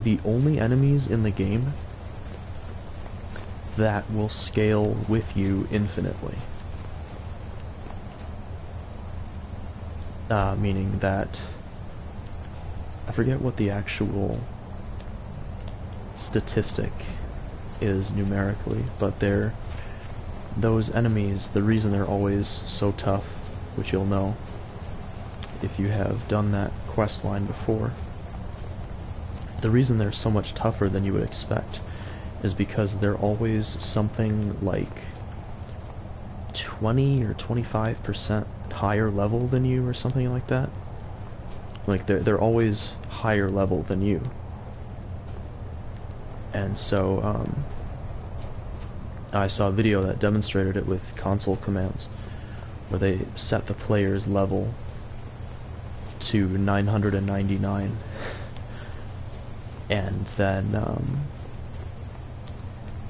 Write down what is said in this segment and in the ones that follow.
the only enemies in the game that will scale with you infinitely. Meaning that, I forget what the actual statistic is numerically, but those enemies, the reason they're always so tough, which you'll know if you have done that quest line before, the reason they're so much tougher than you would expect is because they're always something like 20 or 25% higher level than you or something like that. Like they're always higher level than you. And so I saw a video that demonstrated it with console commands where they set the player's level to 999 and then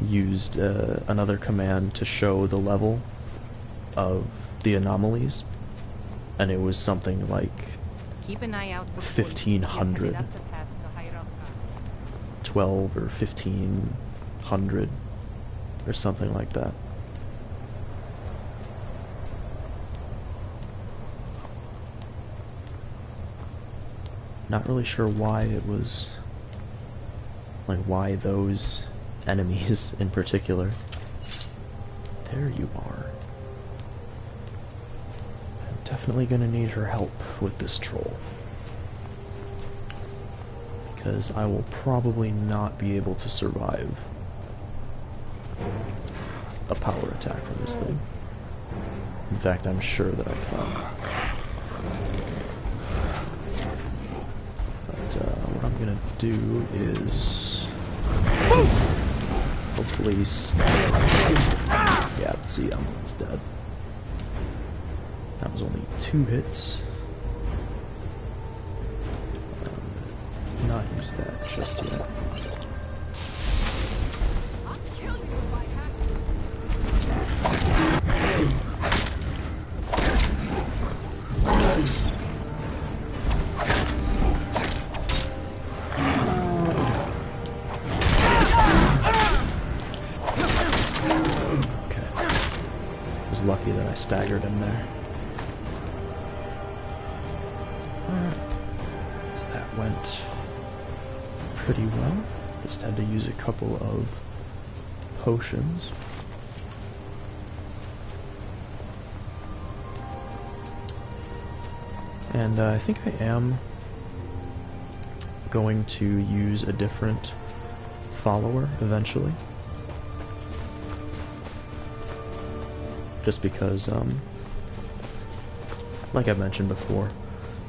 used another command to show the level of the anomalies, and it was something like keep an eye out for 1500, 12 or 1500 or something like that. Not really sure why it was, like, why those enemies in particular. There you are. I'm definitely gonna need her help with this troll, because I will probably not be able to survive a power attack from this thing. In fact, I'm sure that I can. What I'm gonna do is hopefully yeah, see, I'm almost dead. That was only 2 hits. Not use that just yet. Lucky that I staggered him there. Alright. So that went pretty well. Just had to use a couple of potions. And I think I am going to use a different follower eventually. Just because, like I mentioned before,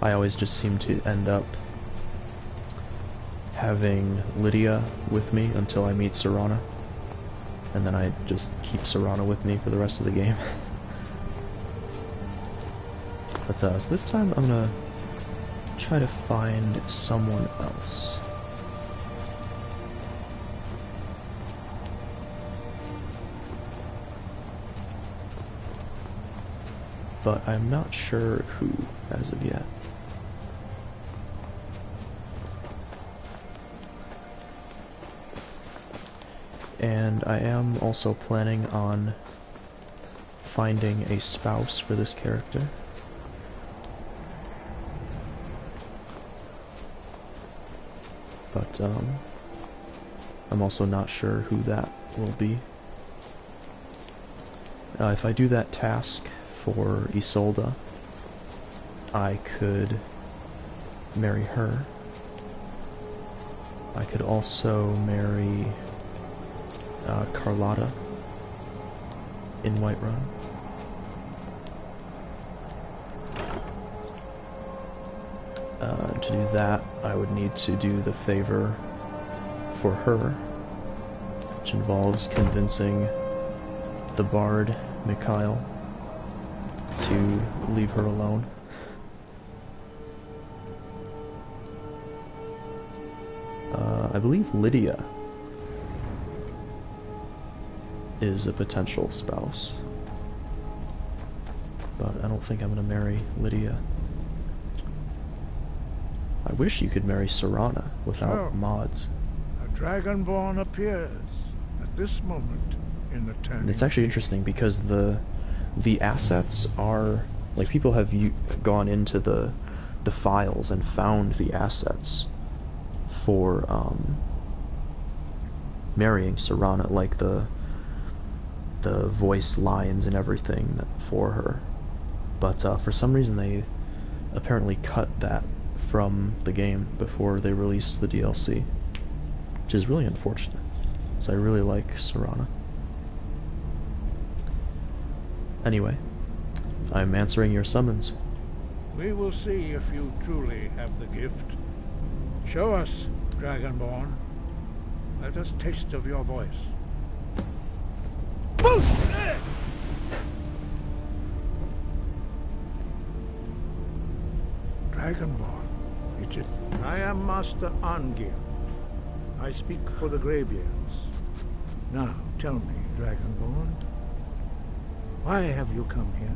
I always just seem to end up having Lydia with me until I meet Serana, and then I just keep Serana with me for the rest of the game. But so this time I'm gonna try to find someone else. But I'm not sure who as of yet. And I am also planning on finding a spouse for this character. But I'm also not sure who that will be. If I do that task for Isolde, I could marry her. I could also marry Carlotta in Whiterun. To do that, I would need to do the favor for her, which involves convincing the bard, Mikhail, to leave her alone. I believe Lydia is a potential spouse, but I don't think I'm gonna marry Lydia. I wish you could marry Serana without So, mods. a Dragonborn appears at this moment in the turning. And it's actually interesting because the assets are like people have gone into the files and found the assets for marrying Serana, like the voice lines and everything for her. But for some reason they apparently cut that from the game before they released the DLC, which is really unfortunate, because I really like Serana. Anyway, I'm answering your summons. We will see if you truly have the gift. Show us, Dragonborn. Let us taste of your voice. Dragonborn, I am Master Angir. I speak for the Greybeards. Now, tell me, Dragonborn, why have you come here?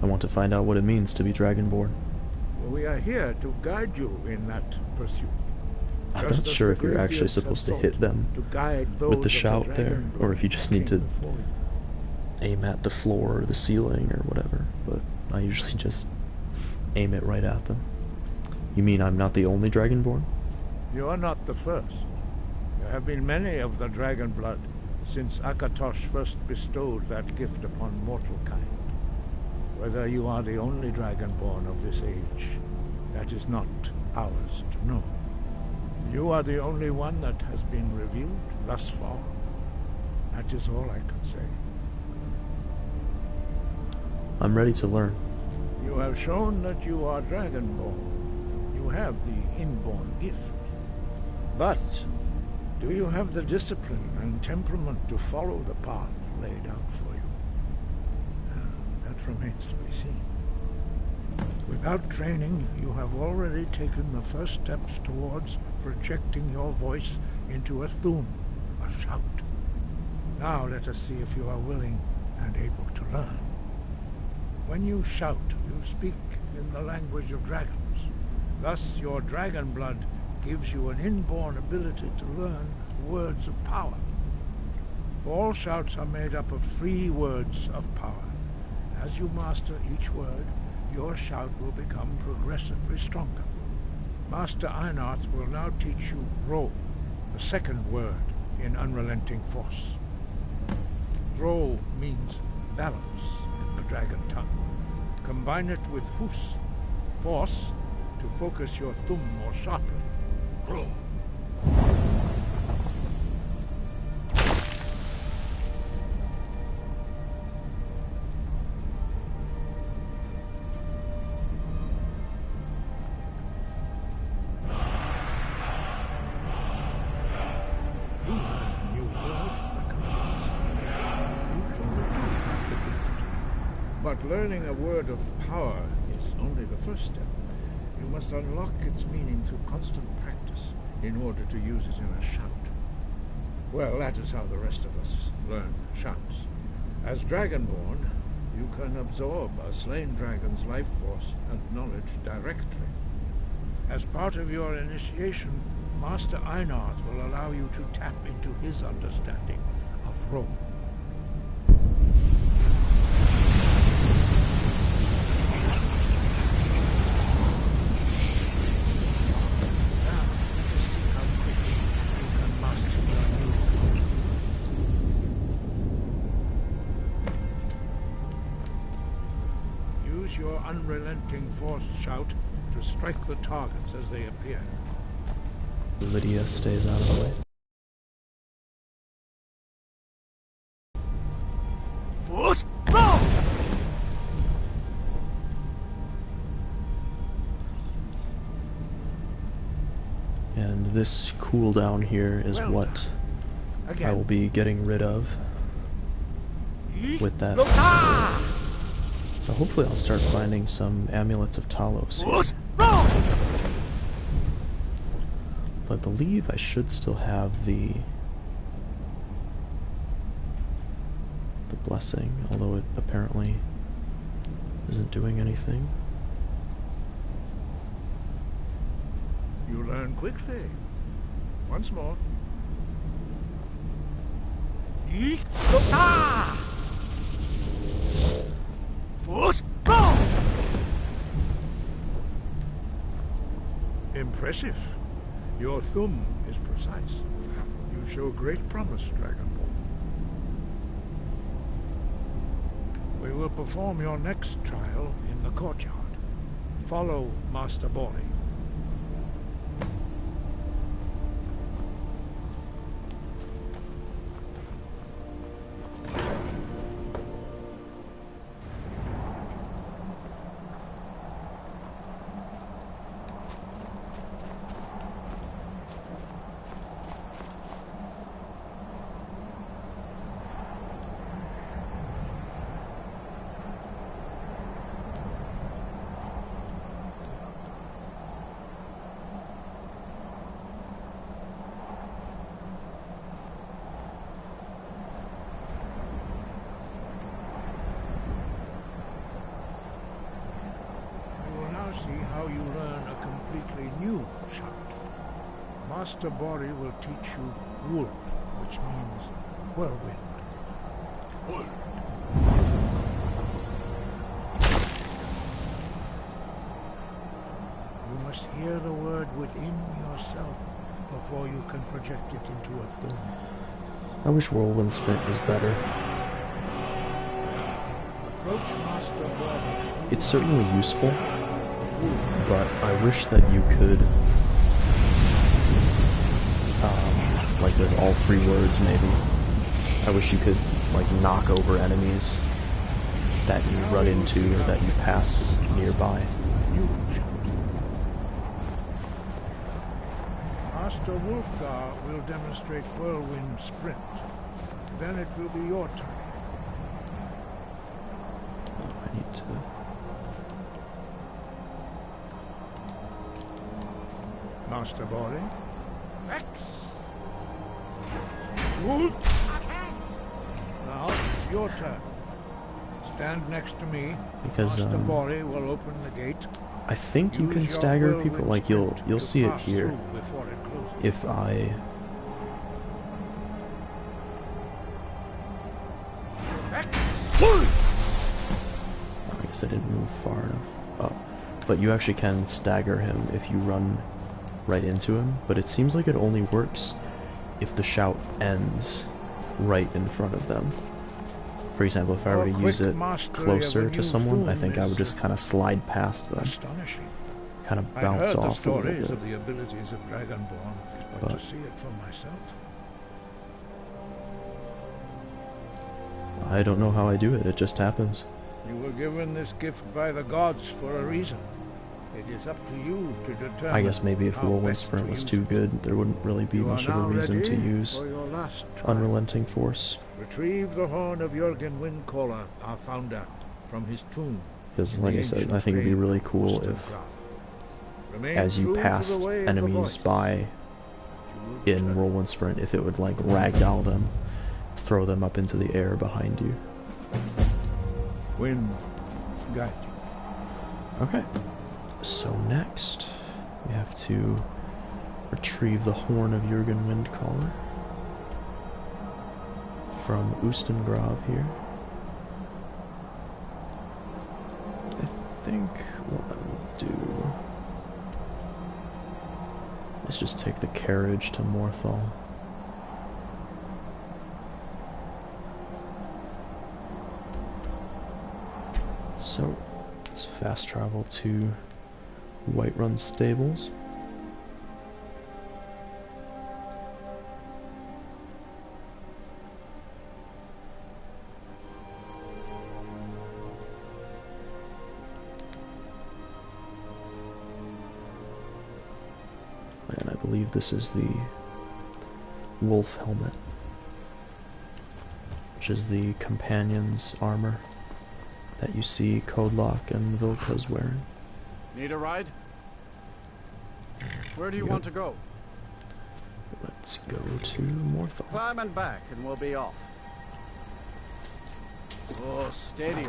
I want to find out what it means to be Dragonborn. We are here to guide you in that pursuit. I'm not sure if you're actually supposed to hit them with the shout there, or if you just need to aim at the floor or the ceiling or whatever, but I usually just aim it right at them. You mean I'm not the only Dragonborn? You are not the first. There have been many of the dragon blood since Akatosh first bestowed that gift upon mortal kind. Whether you are the only Dragonborn of this age, that is not ours to know. You are the only one that has been revealed thus far. That is all I can say. I'm ready to learn. You have shown that you are Dragonborn. You have the inborn gift. But do you have the discipline and temperament to follow the path laid out for you? That remains to be seen. Without training, you have already taken the first steps towards projecting your voice into a thum, a shout. Now let us see if you are willing and able to learn. When you shout, you speak in the language of dragons. Thus, your dragon blood gives you an inborn ability to learn words of power. All shouts are made up of 3 words of power. As you master each word, your shout will become progressively stronger. Master Einarth will now teach you Ro, the second word in Unrelenting Force. Ro means balance in the dragon tongue. Combine it with Fus, force, to focus your thumb more sharply. Ro. But learning a word of power is only the first step. You must unlock its meaning through constant practice in order to use it in a shout. Well, that is how the rest of us learn shouts. As Dragonborn, you can absorb a slain dragon's life force and knowledge directly. As part of your initiation, Master Einarth will allow you to tap into his understanding of Rome. Your unrelenting force shout to strike the targets as they appear. Lydia stays out of the way. Force, go! And this cooldown here is Well what Again. I will be getting rid of with that. So hopefully I'll start finding some amulets of Talos here. I believe I should still have the blessing, although it apparently isn't doing anything. learn quickly. Once more. Yeek! Ah! Force! Go! Impressive. Your thumb is precise. You show great promise, Dragonborn. We will perform your next trial in the courtyard. Follow Master Bori. See how you learn a completely new shout. Master Bori will teach you Wuld, which means whirlwind. Wuld. You must hear the word within yourself before you can project it into a thumb. I wish Whirlwind Sprint was better. Approach Master Bori. It's certainly useful, but I wish that you could, like with all 3 words maybe, I wish you could, like, knock over enemies that you run into or that you pass nearby. Master Wolfgar will demonstrate Whirlwind Sprint. Then it will be your turn. I need to... Master Bori. X. Wood. Now it's your turn. Stand next to me. Because Master Bori will open the gate. I think you can stagger people. Like you'll see it here. If I guess I didn't move far enough. Oh, but you actually can stagger him if you run right into him, but it seems like it only works if the shout ends right in front of them. For example, if I were to use it closer to someone, I think I would just kind of slide past them. Kind of bounce off a little bit. Of the abilities of Dragonborn, but to see it for myself. I don't know how I do it, it just happens. You were given this gift by the gods for a reason. It is up to you to determine. I guess maybe if Whirlwind Sprint was too good, there wouldn't really be much of a reason to use Unrelenting Force. Retrieve the horn of Jürgen Windcaller, our founder, from his tomb. Because, like I said, I think it'd be really cool if, as you passed enemies by in Whirlwind Sprint, if it would, like, ragdoll them, throw them up into the air behind you. Wind, guide you. Okay. So next, we have to retrieve the horn of Jürgen Windcaller from Ustengrav here. I think what I will do is just take the carriage to Morthal. So, let's fast travel to Whiterun Stables. And I believe this is the wolf helmet, which is the companion's armor that you see Codelock and Vilka's wearing. Need a ride? Where do you want to go? Let's go to Morthal. Climb and back and we'll be off. Oh, steady.